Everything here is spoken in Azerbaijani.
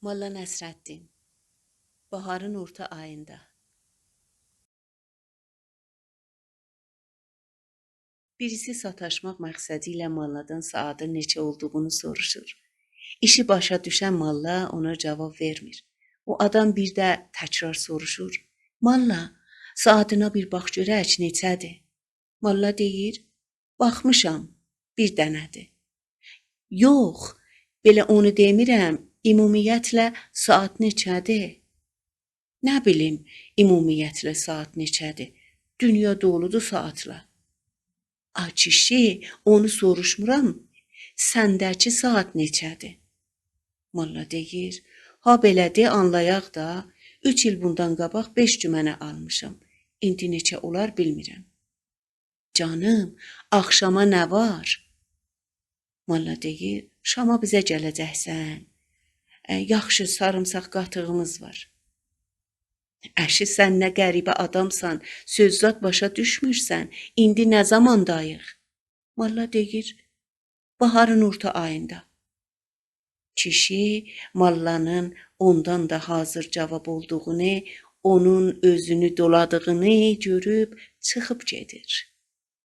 Molla Nəsrəddin, baharın orta ayında. Birisi sataşmaq məqsədi ilə Molladan saatın neçə olduğunu soruşur. İşi başa düşən Molla ona cavab vermir. O adam bir də təkrar soruşur. Molla, saatına bir bax görək neçədir? Molla deyir, baxmışam, bir dənədir. Yox, belə onu demirəm, ümumiyyətlə saat neçədir? Nə bilim, ümumiyyətlə saat neçədir? Dünya doludur saatla. Ay kişi, onu soruşmuram. Səndəki saat neçədir? Molla deyir, ha belədir, anlayaq da, 3 il bundan qabaq 5 cümənə almışam. İndi neçə olar bilmirəm. Canım, axşama nə var? Molla deyir, şama bizə gələcəksən. Yaxşı, sarımsaq qatığımız var. Əşi, sən nə qəribə adamsan, sözzad başa düşmürsən, indi nə zamandayıq? Molla deyir, baharın orta ayında. Kişi Mollanın ondan da hazır cavab olduğunu, onun özünü doladığını görüb çıxıb gedir.